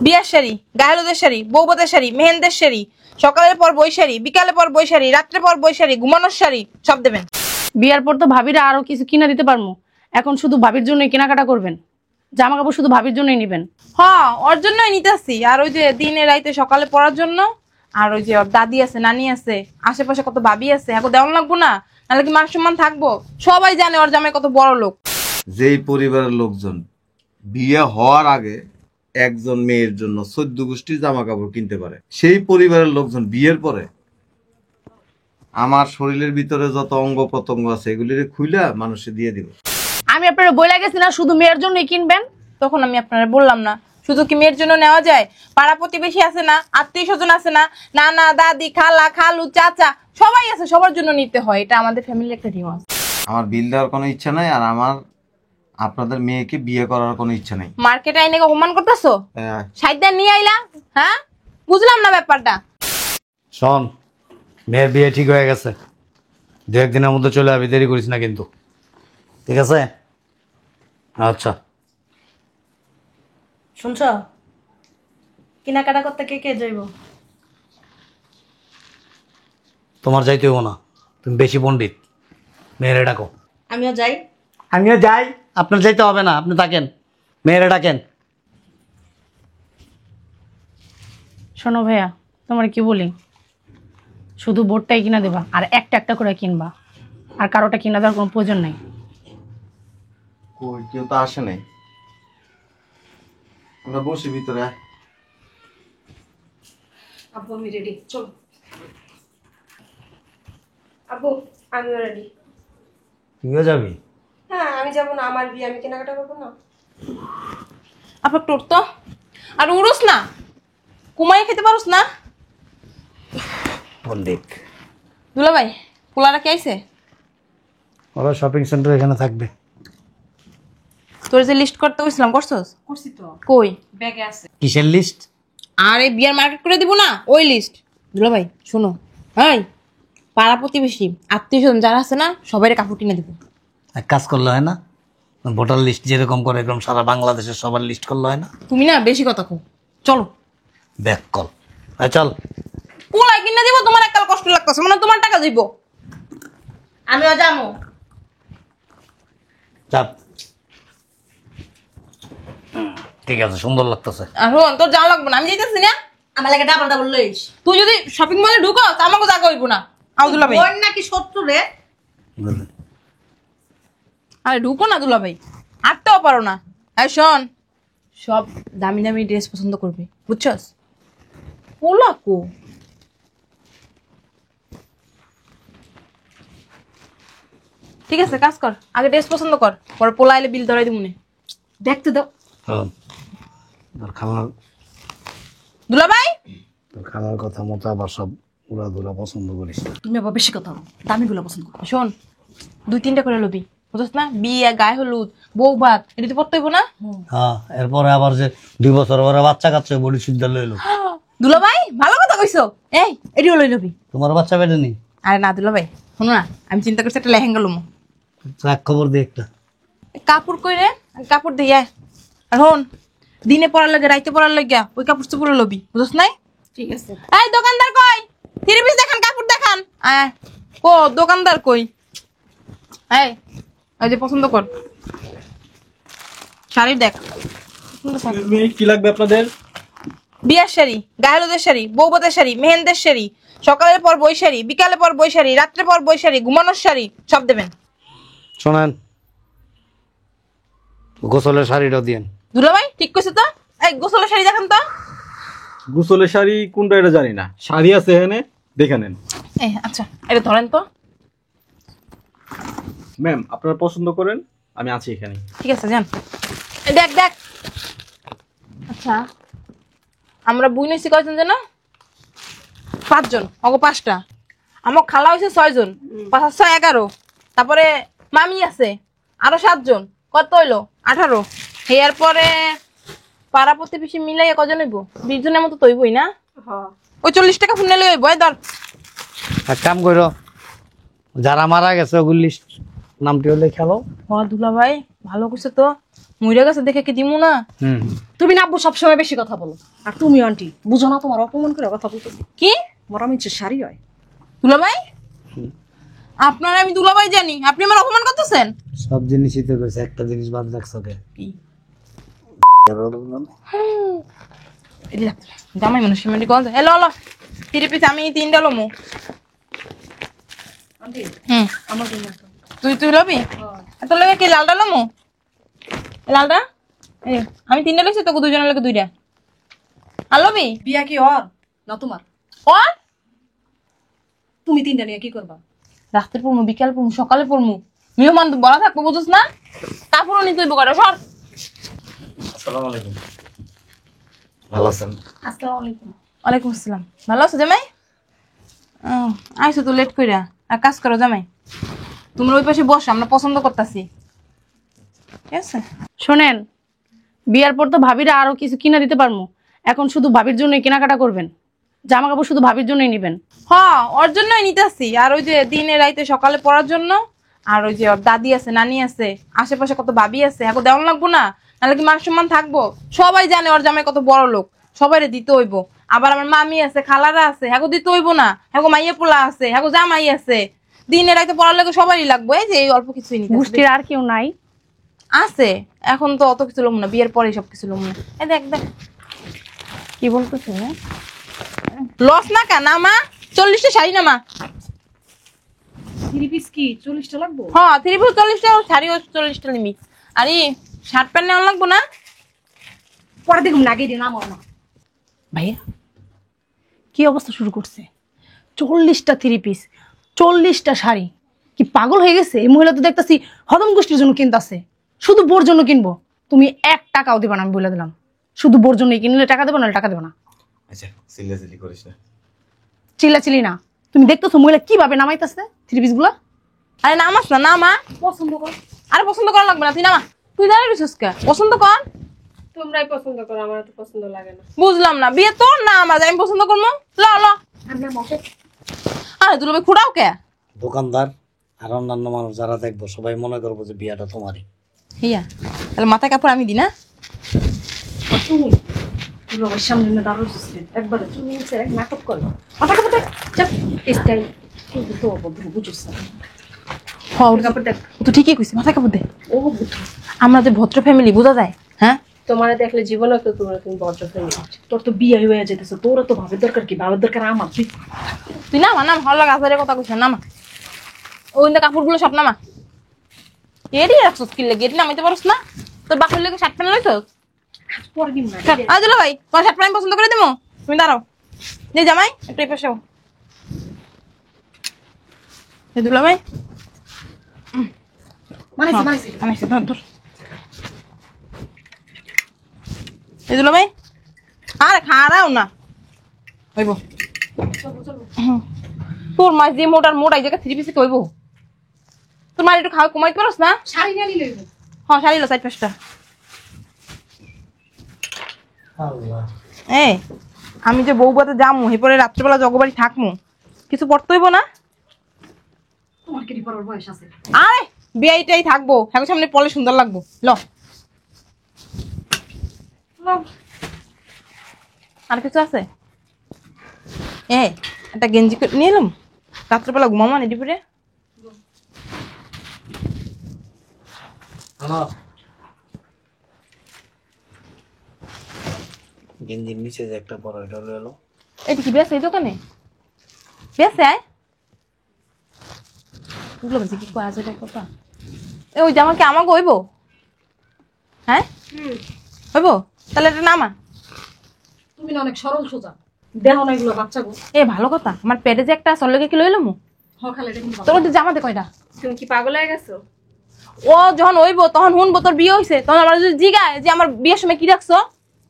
বিয়ার শাড়ি, গায়েলুদের শাড়ি, বৌবাতের শাড়ি, মেহেন্দের শাড়ি, সকালের পর বই শাড়ি, বিকালের পর বই শাড়ি, রাত্রে পর বই শাড়ি, ঘুমানোর শাড়ি সব দেবেন। বিয়ার পর তো ভাবিরা আরো কিছু কিনা দিতে পারবো, এখন শুধু ভাবির জন্যই কেনাকাটা করবেন। জামা কাপড় শুধু ভাবির জন্যই নিবেন। হ্যাঁ, ওর জন্যই নিতেছি। আর ওই যে দিনে রাইতে সকালে পড়ার জন্য, আর ওই যে ওর দাদি আছে, নানি আছে, আশেপাশে কত ভাবি আছে, এখন দেওয়ান লাগবো না? নাহলে কি মান সম্মান থাকবো? সবাই জানে ওর জামাই কত বড় লোক। যেই পরিবারের লোকজন বিয়ে হওয়ার আগে একজন মেয়ের জন্য 14 গোষ্ঠীর জামা কাপড় কিনতে পারে, সেই পরিবারের লোকজন বিয়ের পরে আমার শরীরের ভিতরে যত অঙ্গ প্রত্যঙ্গ আছে এগুলিরে খুইলা মানুষে দিয়ে দিব। আমি আপনারা বইলা গেছি না শুধু মেয়ের জন্যই কিনবেন? তখন আমি আপনারা বললাম না শুধু কি মেয়ের জন্য নেওয়া যায়? পাড়া প্রতিবেশী আছে না, আত্মীয় স্বজন আছে না, নানা দাদি খালা খালু চাচা সবাই আছে, সবার জন্য নিতে হয়। এটা আমাদের ফ্যামিলির একটা রিওয়াজ। আমার বিল দেওয়ার কোনো ইচ্ছা নাই, আর আমার আপনাদের মেয়েকে বিয়ে করার কোনো ইচ্ছা নাই। মার্কেটে আইনে অপমান করতেছো? হ্যাঁ। সাইডটা নিয়ে আইলা? হ্যাঁ, বুঝলাম না ব্যাপারটা। শোন, মেয়ের বিয়ে ঠিক হয়ে গেছে, 2-1 দিনের মধ্যে চলে যাবি, দেরি করিস না কিন্তু, ঠিক আছে? আচ্ছা। শুনছ, কেনাকাটা করতে কে কে যাইব? তোমার যাইতে হবো না, তুমি বেশি পণ্ডিত, মেয়েরে ডাকো। আমিও যাই। আমিও যাই, আপনার যাইতে হবে না, আপনি থাকেন, মেয়েরে ডাকেন। শোনো ভাইয়া, তোমার কি বলি, শুধু বোর্ডটাই কিনা দেবা, আর একটা একটা করে কিনবা, আর কারোটা কিনা দেওয়ার কোনো প্রয়োজন নাই। কই কেউ তো আসে নাই, আমরা বসি ভিতরে। আব্বু আমি রেডি, চলো। আব্বু আমিও রেডি। তুইও যাবি? হ্যাঁ, আমি যাবো না, আমার বিয়ে, আমি কেনাকাটা করবো না। আপনার টোর তো আর উড়োস না, কুমাই খেতে পারোস না? পণ্ডিত। দুলা ভাই, পোলারা কে আইছে? ওরা শপিং সেন্টার এখানে থাকবে। তোর যে লিস্ট করতে কইছিলাম করছস? করছি তো, কই? ব্যাগে আছে। কিসের লিস্ট? আর এই বিয়ার মার্কেট করে দিব না ওই লিস্ট। দুলা ভাই শোনো, হ্যাঁ, পাড়া প্রতিবেশী আত্মীয় স্বজন যারা আছে না সবাই কাপড় কিনে দিব। এক কাজ করলে হয় না, ভোটার লিস্ট যেরকম করে এরকম সারা বাংলাদেশের সবার লিস্ট করলে হয় না? তুমি না বেশি কথা কও, চলো। ব্যাক কল, চল। পোলাই কিনে দিব, তোমার এককাল কষ্ট লাগতেছে মানে তোমার টাকা দিব। আমিও যাবো। চাপ। ঠিক আছে, সুন্দর লাগতেছে। আর হন, তোর যাওয়া লাগবে না, আমি যাইতেছি না। আমার লাগে ডাবল ডাবল লইস। তুই যদি শপিং মলে ঢুকো তা আমাকে জায়গা হইব না। আউদুল্লা ভাই, ওর নাকি শত্রু রে? আরে ঢুকো না দুলা ভাই, আটতেও পারো না। আর শোন, সব দামি দামি ড্রেস পছন্দ করবে, বুঝছস? পোলা কো ঠিক আছে, কাজ কর, আগে ড্রেস পছন্দ কর, পরে পোলা এলে বিল ধরাই দিমুনে। দেখতে দাও। তোর খাবার, দুলা ভাই, তোর খাবার কথা মতো আবার সব উড়াধুরা পছন্দ করিস না। তুমি আবার বেশি কথা বলো, দামিগুলো পছন্দ করো। শোন, 2-3টা করে লবি, বুঝছস না? বিয়ে, গায়ে হলুদ, বউ ভাত, এটা তো পড়তে হইব না? হ্যাঁ, এরপরে আবার যে 2 বছর পরে বাচ্চা কাচ্চা বলি সিদ্ধা লইলো। দুলা ভাই ভালো কথা কইছো, এই এটিও লই লবি। তোমার বাচ্চা বেড়ে নি? আরে না দুলা ভাই, শোনো না, আমি চিন্তা করছি একটা লেহেঙ্গা লমো। ট্রাক খবর দিয়ে একটা কাপড় কই রে? কাপড় দিয়ে আয়। আর হন, দিনে পড়ার লাগে রাইতে পড়ার লাগিয়া ওই কাপড় চোপড় লবি, বুঝছ নাই? ঠিক আছে। এই দোকানদার কই? 3 পিস দেখান, কাপড় দেখান। আয় কো দোকানদার কই? এই ওই যে পছন্দ কর শাড়ি দেখ। কি লাগবে আপনাদের? বিয়ার শাড়ি, গায়েলুদের শাড়ি, বৌবাতের শাড়ি, মেহেন্দের শাড়ি, সকালের পর বই শাড়ি, বিকালের পর বই শাড়ি, রাত্রে পর বই শাড়ি, ঘুমানোর শাড়ি সব দেবেন। শোনেন, গোসলের শাড়িটাও দিয়েন। দুলা ভাই ঠিক কইছে তো? এই গোসলের শাড়ি দেখান তো। গোসলের শাড়ি কোনটা এটা জানি না, শাড়ি আছে এখানে, দেখে নেন। এই আচ্ছা, এটা ধরেন তো। ম্যাম আপনারা পছন্দ করেন, আমি আছি এখানে। ঠিক আছে যান। এই দেখ দেখ। আচ্ছা, আমরা বুই নইছি কয়জন জানো? 5 জন, অগো 5টা। আমার খালা হইছে 6 জন, 5 আর 6 11। তারপরে মামি আছে আরো 7 জন, কত হইলো? 18। এরপরে পাড়া প্রতিবেশী মিলাই কজন হইব? 20 জনের মতো তো হইবই না? ওই 40 টাকা ফোন নিলে হইব। এই ধর। এক কাম করো, যারা মারা গেছে ওগুলি নামটি হলে খেলো। দুলা ভাই ভালো কইছে তো, মইরা গেছে দেখে কি দিমু না? হুম। তুমি না আব্বু সবসময় বেশি কথা বলো, আর তুমি আন্টি বুঝো না, তোমার অপমান করে কথা বলতো। কি মরামিচ্ছে শাড়ি হয়। দুলাভাই? আপনার আমি দুলাভাই জানি, আপনি আমার অপমান করতেছেন? সব জিনিসই তো কইছে, একটা জিনিস বাদ রাখছো কে? জামাই মানুষ সিমেন্টি কল এলো এলো 3 পিস আমি 3টা লমু। আন্টি হুম আমার জন্য একটা। তুই লবি? এত লাগে কি লালটা লমু? লালটা এই আমি 3টা লইছি, তোকে 2 জনের লাগে 2টা। আর লবি? বিয়া কি ওর না তোমার? ওর তুমি 3টা নিয়ে কি করবা? রাত্রে পড়মু, বিকাল পড়মু, সকালে পড়মু, মেহমান তো বড় থাকবো বুঝছ না? তারপরও নিতে হইব কটা সর। আসসালামু আলাইকুম। ভালো আছেন? আসসালামু আলাইকুম। ওয়ালাইকুম আসসালাম। ভালো আছো জামাই? আইসো তো লেট কইরা, আর কাজ করো জামাই। তোমরা ওই পাশে বসো, আমরা পছন্দ করতেছি, ঠিক আছে? শোনেন, বিয়ার পর তো ভাবিরা আরো কিছু কিনা দিতে পারবো, এখন শুধু ভাবির জন্যই কেনাকাটা করবেন, জামা কাপড় শুধু ভাবির জন্যই নেবেন। হ্যাঁ ওর জন্যই নিতেছি, আর ওই যে দিনে রাইতে সকালে পড়ার জন্য, আর ওই যে ওর দাদি আছে, নানি আছে, আশেপাশে কত ভাবি আছে, এখন দেওয়ান লাগবো না? নাহলে কি মান সম্মান থাকবো? সবাই জানে ওর জামাই কত বড় লোক, সবাই দিতে হইব। আবার আমার মামি আছে, খালারা আছে, হ্যাঁ দিতে হইব না? হ্যাঁ মাইয়া পোলা আছে, হ্যাঁ জামাই আছে, দিনে রাইতে পড়ার লাগে সবারই লাগবে। এই যে এই অল্প কিছুই নিতে গোষ্ঠীর আর কেউ নাই? আছে, এখন তো অত কিছু লম না, বিয়ের পরে সব কিছু লম না। এই দেখ দেখ কি বলতেছে? লস না কেন মা? 40টা শাড়ি না মা? 3 পিস কি 40টা লাগবে? হ্যাঁ 40টা শাড়িও 40টা নিবি। আরে শার্ট প্যান্ট নেওয়া লাগবো না? পরে দেখুন না, আগে দিন আমার না। ভাইয়া কি অবস্থা শুরু করছে? 40টা 3 পিস, 40টা শাড়ি, কি পাগল হয়ে গেছে? এই মহিলা তো দেখতেছি হদম গোষ্ঠীর জন্য কিনতেছে, শুধু বোর জন্য কিনবো। তুমি 1 টাকাও দিবা না, আমি বলে দিলাম। শুধু বোর জন্যই কিনলে টাকা দেবো, না টাকা দেবো না। আচ্ছা সিরিয়াসলি করিস না। চিল্লাচিল্লি না, তুমি দেখতেছো মহিলা কিভাবে নামাইতেছে 3 পিস গুলা। আরে নামাস না, নামা। পছন্দ কর। আরে পছন্দ করা লাগবে না, তুই নামা। তুই দাঁড়িয়ে রইছিস কে? পছন্দ কর। তোমরাই পছন্দ করো, আমার তো পছন্দ লাগে না। বুঝলাম না, বিয়ে তোর না আমার, আমি পছন্দ করবো? ল ল। আরে দুলো ভাই খুঁড়াও কে? দোকানদার আর অন্যান্য মানুষ যারা দেখবো সবাই মনে করবো যে বিয়াটা তোমারই। হিয়া তাহলে মাথায় কাপড় আমি দি না? তুমি বাবার সামনে না দাঁড়াচ্ছিস, একবার তুমি এক নাটক করো। মাথা কাপড় দেখ, চাপ স্টাইল কিন্তু তো বন্ধু বুঝছিস না। হ্যাঁ ওর কাপড় দেখ, ও তো ঠিকই কইছে, মাথায় কাপড় দে। ও বুঝ, আমরা যে ভদ্র ফ্যামিলি, বোঝা যায়? হ্যাঁ তোমার দেখলে জীবনে তো তুমি বজ্র ফেলে। তোর তো বিয়ে হয়ে যেতেছে, তোর তো ভাবের দরকার কি? ভাবের দরকার আমার। তুই নামা, নাম ভালো লাগে আসারের কথা কইছ, নামা। ওই কাপড়গুলো সব নামা। এডি রাখছস কি লাগে? এডি নামাইতে পারছ না? তোর বাপের লাগে শার্ট প্যান্ট লইছস? পরে দিন না। আজ দুলো ভাই তোমার শার্ট প্যান্ট পছন্দ করে দিমু, তুমি দাঁড়াও। নে জামাই একটু এই পাশে আও। এই দুলো ভাই মানাইছি মানাইছি। আমি ধর ধর। এই দুলো ভাই আরে খারাও না হইব। তোর মাছ দিয়ে মোটার মোটা এই জায়গা 3 পিসে হইব? তোর মার একটু খাওয়া কমাইতে পারস না? শাড়ি নিয়ে নিলে হ্যাঁ শাড়ি লো 4-5টা। এই আমি যে বউ বাতে যামু, এরপরে রাত্রেবেলা জগবাড়ি থাকমু, কিছু পড়তে হইব না? তোমার কি পরার বয়স আছে? আরে বিয়েটাই থাকবো, এখন সামনে পলে সুন্দর লাগবো। ল ল। আর কিছু আছে? একটা গেঞ্জি নিয়ে এলাম, রাত্রেবেলা ঘুমামা নেডি পরে। গেঞ্জির নিচে যে একটা বড় এটা হলো, এটা কি বেশ এই দোকানে বেশ আয় ওগুলো বলছি কি কয় আছে কথা। ওই জামা কি আমাকে হইব? হ্যাঁ হইব, তাহলে এটা নামা। তুমি না অনেক সরল সোজা, দেখো না এগুলো বাচ্চা গো। ভালো কথা, আমার পেটে যে একটা সল্লেকে কি লইলাম, খালে দেখুন তোর তো জামাতে কয়টা? তুমি কি পাগল হয়ে গেছো? ও যখন হইব তখন শুনবো তোর বিয়ে হয়েছে, তখন আমার যদি জিগায় যে আমার বিয়ের সময় কি রাখছো।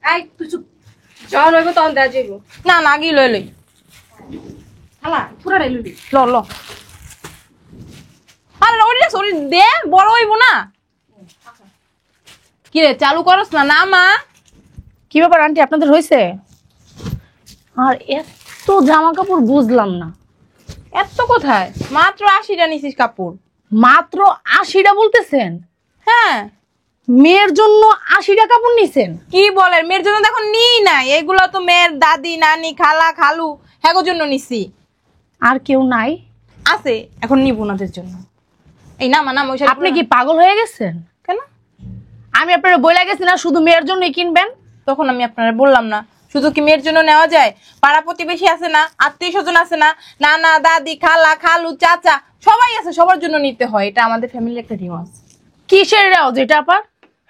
আই তুই চুপ, যখন হইব তখন দেওয়া যাইব। না না আগেই লই লই। খালা পুরাটাই লুবি। ল ল। আরে ওই রাখছো, ওই দে, বড় হইব না। কি রে চালু করস না? না মা কি ব্যাপার আন্টি, আপনাদের হয়েছে? আর এত জামা কাপড় বুঝলাম না। এত কোথায়? মাত্র 80টা নিছিস কাপড়। মাত্র 80টা বলতেছেন? হ্যাঁ মেয়ের জন্য 80 টাকা কাপড় নিছেন? কি বলেন, মেয়ের জন্য দেখো নিই নাই, এগুলো তো মেয়ের দাদি নানি খালা খালু হ্যাগোর জন্য নিছি। আর কেউ নাই? আছে, এখন নিব ওনাদের জন্য। এই না মানা ওই আপনি কি পাগল হয়ে গেছেন? কেন? আমি আপনারা বলে গেছি না শুধু মেয়ের জন্যই কিনবেন? তখন আমি আপনারা বললাম না শুধু কি মেয়ের জন্য নেওয়া যায়? পাড়া প্রতিবেশী আছে না, আত্মীয় স্বজন আছে না, নানা দাদি খালা খালু চাচা সবাই আছে, সবার জন্য নিতে হয়, এটা আমাদের ফ্যামিলির একটা রিওয়াজ। কিসের রেওয়াজ এটা আবার?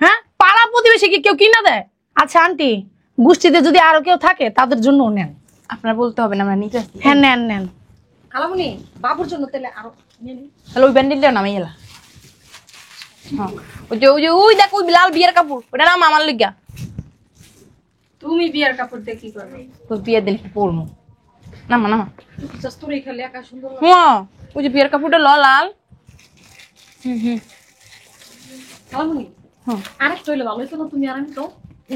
হ্যাঁ, পাড়া প্রতিবেশী কি কেউ কিনা দেয়? আচ্ছা আন্টি, গোষ্ঠীতে যদি আরো কেউ থাকে তাদের জন্য নেন। আপনারা বলতে হবে না, আমরা নিতে আসছি। হ্যাঁ নেন নেন। খালামুনি বাবুর জন্য তাহলে আরো নিয়ে নিন। তাহলে ওই ব্যান্ডেলটা নামাই এলা। হ্যাঁ, ওই দেখ ওই লাল বিয়ের কাপড়, ওটা নাম আমার লিগা। তুমি বিয়ার কাপড় দিয়ে কি করবে? তোর বিয়ের দিন পরবো। নামা নামা। জাস্ট তোরই খালি একা সুন্দর লাগে। হ্যাঁ, ওই যে বিয়ের কাপড়টা লাল। খালামুনি হ্যাঁ, আরেকটা হইলে ভালো হইতো না, তুমি আর আমি তো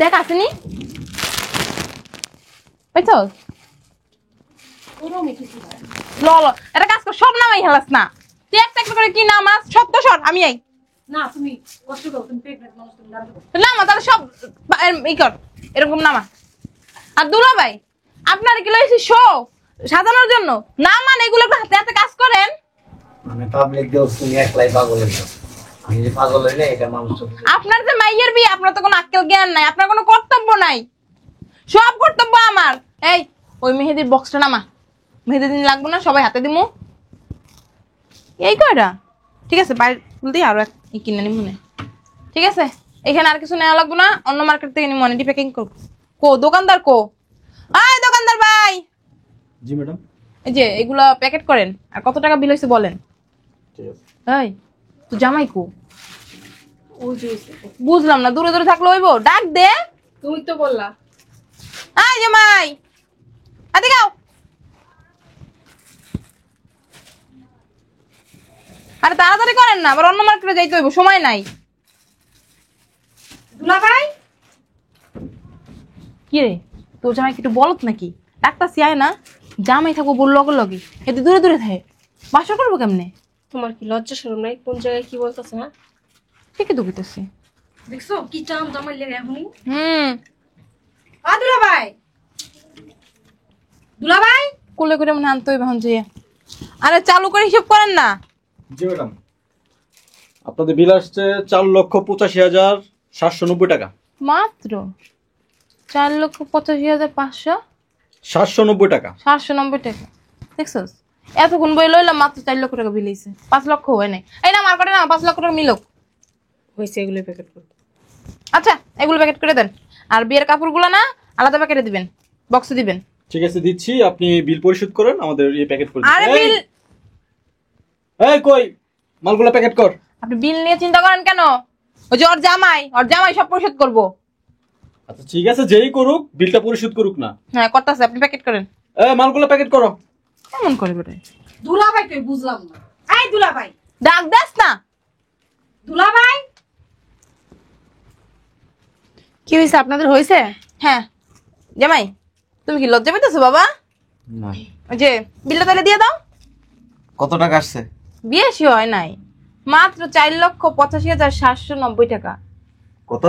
দেখ আসেনি বুঝছো? ওরমই কিছু না। লল এটা কাজ কর, সব নামাই হেলাস না। তুই একটা একটা করে কি নামাস, সব তো সর, আমি আই না তুমি কষ্ট করো, তুমি প্রেগনেন্ট মানুষ, তুমি রাখো। নামা, তাহলে সব ই কর, এরকম নামা। আর দুলা ভাই, আপনার কি লইছি শো সাজানোর জন্য না, মানে এগুলো একটু হাতে হাতে কাজ করেন। আমি পাবলিক দেওয়া তুমি একলাই পাগল হয়ে যাও। আমি যে পাগল হইলে এটা মানুষ আপনার যে মাইয়ের বিয়ে, আপনার তো কোনো আক্কেল জ্ঞান নাই, আপনার কোনো কর্তব্য নাই, সব কর্তব্য আমার। এই ওই মেহেদির বক্সটা নামা, মেহেদির দিন লাগবো না, সবাই হাতে দিমু। এই কয়টা ঠিক আছে, বাইরে দিয়ে আরো এক কিনে নিব মনে। ঠিক আছে, এখানে আর কিছু নেওয়া লাগবো না, অন্য মার্কেট থেকে নিব মনে, প্যাকিং করবো। কো দোকানদার কো? আয় দোকানদার ভাই, জি ম্যাডাম। এই যে এগুলা প্যাকেট করেন। আর কত টাকা বিল হয়েছে বলেন। ঠিক আছে। এই তো জামাই কো? ওই যে হইছে। বুঝলাম না, দূরে দূরে থাকলে হইব, ডাক দে। তুমি তো বললা আয় জামাই, এদিকে আও। আরে তাড়াতাড়ি করেন না, আবার অন্য মার্কেটে যাইতে হইব, সময় নাই। দুলা ভাই কি রে, তোর জামাই কি একটু বলত নাকি? ডাক্তার আয় না, জামাই থাকবো বললো লগে লগে, এতে দূরে দূরে থাকে, বাসা করবো কেমনে? তোমার কি লজ্জা শরম নাই? কোন জায়গায় কি বলতেছে? হ্যাঁ ঠিকই তো কইতেছি। দেখছো কি চাম জামাই লেগে এখনই। আ দুলা ভাই, দুলা ভাই কোলে করে মনে আনতে হইবে এখন যে। আরে চালু করে হিসেব করেন না। জি ম্যাডাম, আপনাদের বিল আসছে 4,85,790 টাকা। মাত্র 4,85,500 790 টাকা। 790 টাকা। দেখছস, এতক্ষণ বই লইলাম, মাত্র 4 লক্ষ টাকা বিল হইছে। 5 লক্ষ হয় নাই। এই না মার্কেটে না 5 লক্ষ টাকা মিলক হয়েছে, এগুলো প্যাকেট করতে। আচ্ছা এগুলো প্যাকেট করে দেন। আর বিয়ের কাপড়গুলো না আলাদা প্যাকেটে দিবেন, বক্সে দিবেন। ঠিক আছে দিচ্ছি, আপনি বিল পরিশোধ করেন, আমাদের এই প্যাকেট করে আরে দিন। বিল, এই কই মালগুলা প্যাকেট কর। আপনি বিল নিয়ে চিন্তা করেন কেন? ওই যে ওর জামাই সব পরিশোধ করবো। আচ্ছা ঠিক আছে, যেই করুক বিলটা পরিশোধ করুক না। হ্যাঁ করতেছে, আপনি প্যাকেট করেন। মালগুলা প্যাকেট করো। কেমন করে বেটা? দুলা ভাই কই বুঝলাম না। এই দুলা ভাই, ডাক দাস না। দুলা ভাই কি হয়েছে আপনাদের? হয়েছে? হ্যাঁ জামাই, তুমি কি লজ্জা পেতেছো বাবা? না। ওই যে বিলটা তাহলে দিয়ে দাও। কত টাকা আসছে? বেশি হয় নাই, মাত্র 4,85,790 টাকা। কত?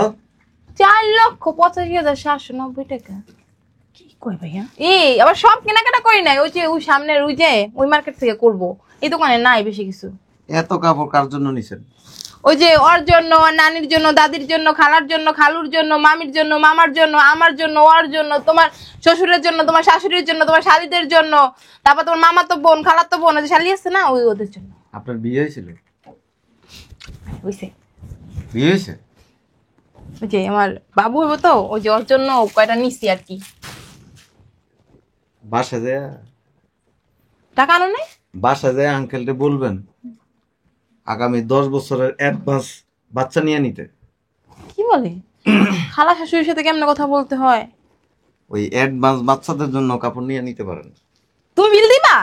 4,85,790 টাকা। কি কই ভাইয়া? এই আবার সব কেনাকাটা করি নাই, ওই যে ওই সামনের ওই যে ওই মার্কেট থেকে করবো, এই দোকানে নাই বেশি কিছু। এত কাপড় কার জন্য নিছেন? ওই যে ওর জন্য, ওর নানির জন্য, দাদির জন্য, খালার জন্য, খালুর জন্য, মামির জন্য, মামার জন্য, আমার জন্য, ওর জন্য, তোমার শ্বশুরের জন্য, তোমার শাশুড়ির জন্য, তোমার শালিদের জন্য, তারপর তোমার মামা তো বোন, খালার তো বোন, ওই যে শালি আছে না, ওই ওদের জন্য। আপনার বিয়ে হয়েছিল? বুঝছে? বিয়ে হয়েছে? ওই যে আমার বাবু হইব তো, ওই যে ওর জন্য কয়টা নিচ্ছি আর কি। বাসা যায়, টাকা আনো নাই? বাসা যায় আঙ্কেলকে বলবেন আগামী 10 বছরের অ্যাডভান্স বাচ্চা নিয়ে নিতে। কি বলে? খালা শাশুড়ির সাথে কেমনে কথা বলতে হয়? ওই অ্যাডভান্স বাচ্চাদের জন্য কাপড় নিয়ে নিতে পারেন। তুমি বিল দিবা?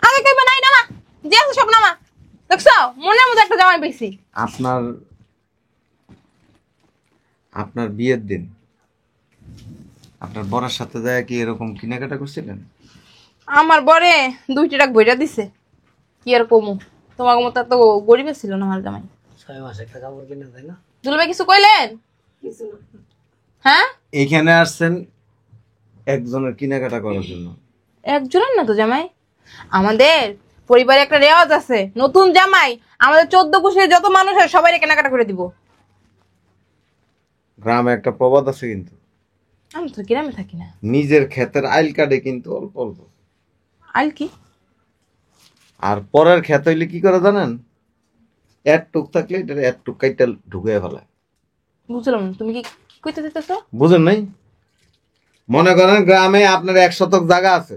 আগে কইবা নাই না, যে আছে সব নামা। দেখছো মনের মধ্যে একটা জামাই পেয়েছি। আপনার বিয়ের দিন আপনার বরের সাথে যায় কি এরকম কেনাকাটা করছিলেন? আমার বরে 2 টাকা বইটা দিছে, কি আর কমু, তোমার মতো তো গরিবে ছিল না আমার জামাই। 6 মাস একটা কাপড় কিনে দেয় না? দুলাভাই কিছু কইলেন? কিছু না। হ্যাঁ, এইখানে আসছেন একজনের কেনাকাটা করার জন্য। একজনের না তো জামাই, আমাদের পরিবারে একটা রেওয়াজ আছে, নতুন জামাই আমাদের 14 গোষ্ঠীর যত মানুষ হয় সবাই কেনাকাটা করে দিব। গ্রামে একটা প্রবাদ আছে কিন্তু, আমি তো গ্রামে থাকি না। নিজের ক্ষেতের আইল কাটে কিন্তু অল্প অল্প, আইল কি? আর পরের ক্ষেত হইলে কি করে জানেন? এক টুক থাকলে এটা এক টুক কাইটা ঢুকে ফেলায়। বুঝলাম না, তুমি কি কইতে চাইতেছো? বুঝেন নাই? মনে করেন গ্রামে আপনার 1 শতক জায়গা আছে,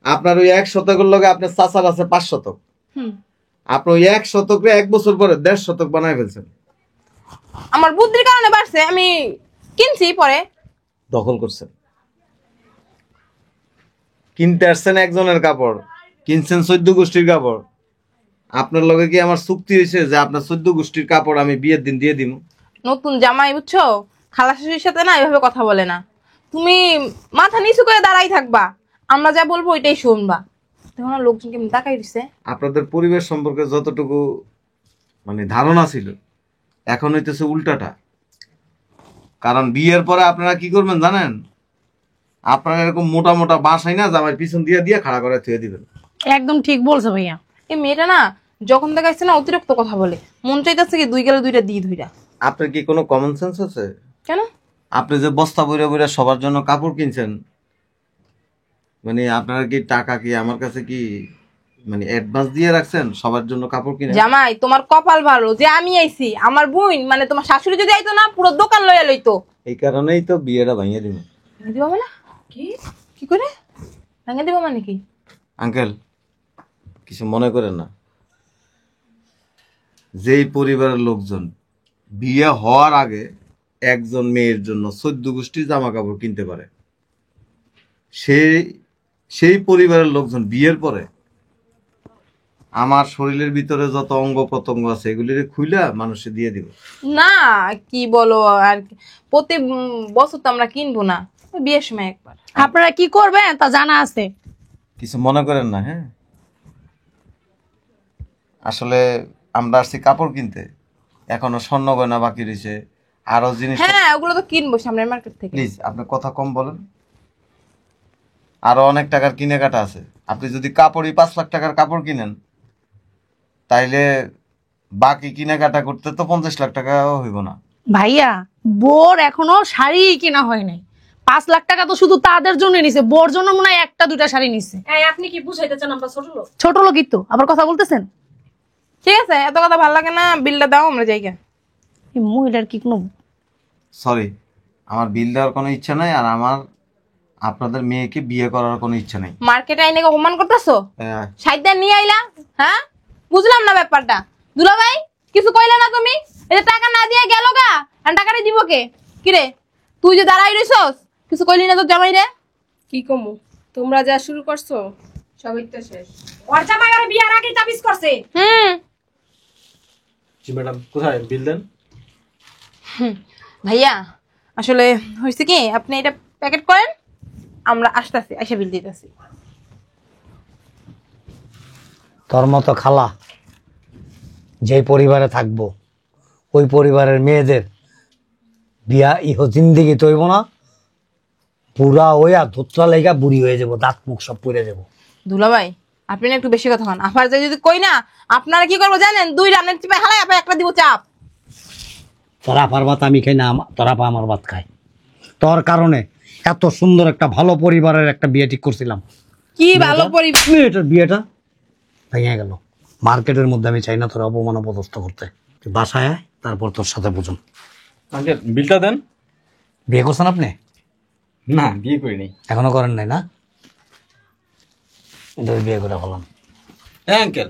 আপনার ওই 1 শতকের লগে আপনার চাচার আছে 5 শতক, হুম, আপনি ওই 1 শতকে 1 বছর পরে 1.5 শতক বানায় ফেলছেন। আমার বুদ্ধির কারণে বাড়ছে, আমি কিনছি পরে। দখল করছেন, কিনতে আসছেন একজনের কাপড়, কিনছেন 14 গোষ্ঠীর কাপড়। আপনার লগে কি আমার চুক্তি হয়েছে যে আপনার 14 গোষ্ঠীর কাপড় আমি বিয়ের দিন দিয়ে দিব? নতুন জামাই বুঝছো, খালা শাশুড়ির সাথে না এভাবে কথা বলে না। তুমি মাথা নিচু করে দাঁড়াই থাকবা, আমরা যা বলবো ওইটাই শুনবা। তখন আর লোকজন কেমন তাকাই দিছে। আপনাদের পরিবেশ সম্পর্কে যতটুকু মানে ধারণা ছিল, এখন হইতেছে উল্টাটা। কারণ বিয়ের পরে আপনারা কি করবেন জানেন? আপনারা এরকম মোটা মোটা বাঁশাই না জামাই পিছন দিয়ে দিয়ে খাড়া করে থুয়ে দিবেন। একদম ঠিক বলছো ভাইয়া। এই মেয়েটা না যখন দেখাইছে না অতিরিক্ত কথা বলে, মন চাইতেছে কি 2 গেলে 2টা দিয়ে ধুইরা। আপনার কি কোনো কমন সেন্স আছে? কেন? আপনি যে বস্তা বইরা বইরা সবার জন্য কাপড় কিনছেন, মানে আপনারা কি টাকা কি আমার কাছে কি মানে অ্যাডভান্স দিয়ে রাখছেন সবার জন্য কাপড় কিনে? জামাই তোমার কপাল ভালো যে আমি আইছি, আমার বোন মানে তোমার শাশুড়ি যদি আইতো না পুরো দোকান লইয়া লইতো। এই কারণেই তো বিয়েটা ভাঙিয়ে দিব। ভেঙে দিবা মানে কি? কি করে ভেঙে দিবা মানে কি? আঙ্কেল, কিছু মনে করেন না। যেই পরিবারের লোকজন বিয়ে হওয়ার আগে একজন মেয়ের জন্য 14 গোষ্ঠীর জামা কাপড় কিনতে পারে, সেই পরিবারের লোকজন বিয়ের পরে আমার শরীরের ভিতরে যত অঙ্গ প্রত্যঙ্গ আছে এগুলির খুইলা মানুষে দিয়ে দিব। না কি বলো আর কি, প্রতি বছর তো আমরা কিনবো না, ওই বিয়ের সময় একবার। আপনারা কি করবেন তা জানা আছে। কিছু মনে করেন না। হ্যাঁ, আসলে আমরা আসছি কাপড় কিনতে, এখনো স্বর্ণ গয়না বাকি রয়েছে, আরো জিনিস। হ্যাঁ ওগুলো তো কিনবো সামনের মার্কেট থেকে। প্লিজ আপনি কথা কম বলেন, আরো অনেক টাকার কেনাকাটা আছে। আপনি যদি কাপড়ই 5 লাখ টাকার কাপড় কিনেন, তাইলে বাকি কেনাকাটা করতে তো 50 লাখ টাকাও হইব না। ভাইয়া, বোর এখনো শাড়ি কেনা হয় নাই। 5 লাখ টাকা তো শুধু তাদের জন্য নিছে, বোর জন্য মনে হয় 1টা 2টা শাড়ি নিছে। এই আপনি কি বুঝাইতে চান আমরা ছোট লোক? ছোট লোকই তো আবার কথা বলতেছেন। ঠিক আছে, এত কথা ভালো লাগে না, বিলটা দাও আমরা যাই। এই মহিলার কি কোনো সরি, আমার বিল দেওয়ার কোনো ইচ্ছা নাই, আর আমার আপনাদের মেয়েকে বিয়ে করার কোনো ইচ্ছা নেই। মার্কেটে আইনে অপমান করতেছো, হ্যাঁ, সাইডটা নিয়ে আইলা। হ্যাঁ বুঝলাম না ব্যাপারটা। দুলা ভাই কিছু কইলে না তুমি? এই যে টাকা না দিয়ে গেল গা, আর টাকাটা দিব কে? কিরে তুই যে দাঁড়াই রইছস, কিছু কইলি না তোর জামাই রে? কি কমু, তোমরা যা শুরু করছো সবই তো শেষ। ওর জামাই আর বিয়ার আগে তাবিজ করছে। জি ম্যাডাম, কোথায় বিল দেন? ভাইয়া আসলে হয়েছে কি, আপনি এটা প্যাকেট করেন, আমরা আসতেছি, আইসা বিল দিতেছি। তোর মতো খালা যেই পরিবারে থাকবো, ওই পরিবারের মেয়েদের বিয়া ইহ জিন্দিগি তৈব না, বুড়া হইয়া ধুতরা লেগা বুড়ি হয়ে যাবো, দাঁত মুখ সব পুড়ে যাবো। দুলা ভাই আপনি না একটু বেশি কথা হন। আবার যদি কই না, আপনারা কি করবো জানেন? 2 রানের চিপে হালাই আপনার একটা দিব চাপ। তোরা পার ভাত আমি খাই না, তোরা পা আমার ভাত খায়। তোর কারণে এত সুন্দর একটা ভালো পরিবারের একটা বিয়ে ঠিক করছিলাম, কি ভালো পরিবার। মেয়েটার বিয়েটা ভেঙে গেল। মার্কেটের মধ্যে আমি চাই না তোর অপমান অপদস্থ করতে। তুই বাসায় আয়, তারপর তোর সাথে বুঝুন। আঙ্কেল বিলটা দেন। বিয়ে করছেন আপনি? না, বিয়ে করিনি। এখনো করেন নাই না? কিন্তু বিয়ে করে ফেলাম। হ্যাঁ আঙ্কেল,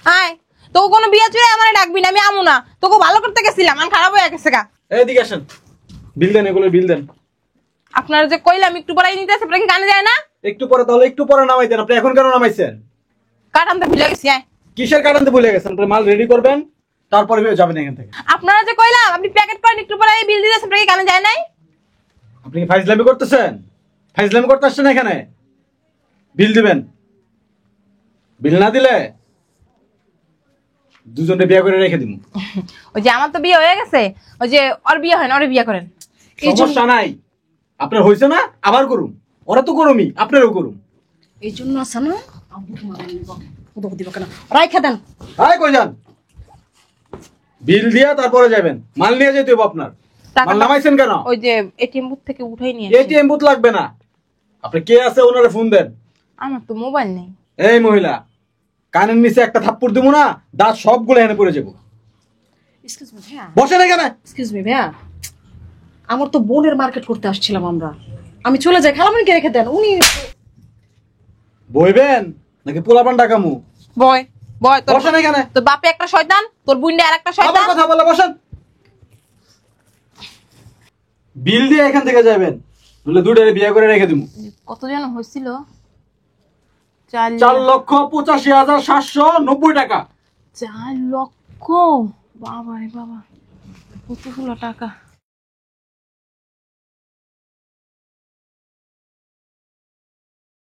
হাই তোকে কোনো বিয়ে চুড়ে আমার ডাকবি না, আমি আমু না। তোকে ভালো করতে গেছিলাম, আমি খারাপ হয়ে গেছে গা। এদিকে আসেন, বিল দেন, এগুলো বিল দেন। আপনারা যে কইলাম একটু পরে নিতে আসে, আপনারা কি কানে যায় না? একটু পরে, তাহলে একটু পরে নামাই দেন। আপনি এখন কেন নামাইছেন? কাটানতে ভুলে গেছি। কিসের কাটানতে ভুলে গেছেন? আপনি মাল রেডি করবেন, তারপরে যাবেন এখান থেকে। আপনারা যে কইলাম আপনি প্যাকেট করেন, একটু পরে বিল দিতে আসে, আপনারা কি কানে যায় নাই? আপনি কি ফাইজলামি করতেছেন? ফাইজলামি করতে আসছেন এখানে? বিল দিবেন, বিল না দিলে দুজনে বিয়ে করে রেখে দিব। ওই যে আমার তো বিয়ে হয়ে গেছে, ওই যে ওর বিয়ে হয় না, ওরে বিয়ে করেন। সমস্যা নাই, আপনার হয়েছে না আবার করুম, ওরা তো করুমই, আপনারও করুম। এই জন্য আছে না দিব কেন রাইখা দেন। হাই কই যান? বিল দিয়া তারপরে যাবেন, মাল নিয়ে যেতে হবে আপনার। টাকা মাল নামাইছেন কেন? ওই যে এটিএম বুথ থেকে উঠাই নিয়ে আসি। এটিএম বুথ লাগবে না, আপনি কে আছে ওনারে ফোন দেন। আমার তো মোবাইল নেই। এই মহিলা, কানের নিচে একটা থাপ্পড় দিব না, দাঁত সবগুলো এখানে পড়ে যাবো। এক্সকিউজ মি ভাইয়া, বসেন এখানে। এক্সকিউজ মি ভাইয়া, আমার তো বোনের মার্কেট করতে আসছিলাম আমরা, আমি চলে যাই, খালামণিকে রেখে দেন। উনি বইবেন নাকি পোলাপান ডাকামু? বয় বয়, তোর বসেন এখানে। তোর বাপে একটা শয়তান, তোর বুইন্ডে আরেকটা আবার শয়তান। কথা বলে বসেন। বিল দিয়ে এখান থেকে যাবেন, বলে দুটারে বিয়ে করে রেখে দিব। কত যেন হয়েছিল? 4,85,790 টাকা। 4 লক্ষ। বাবা রে বাবা, কতগুলো টাকা।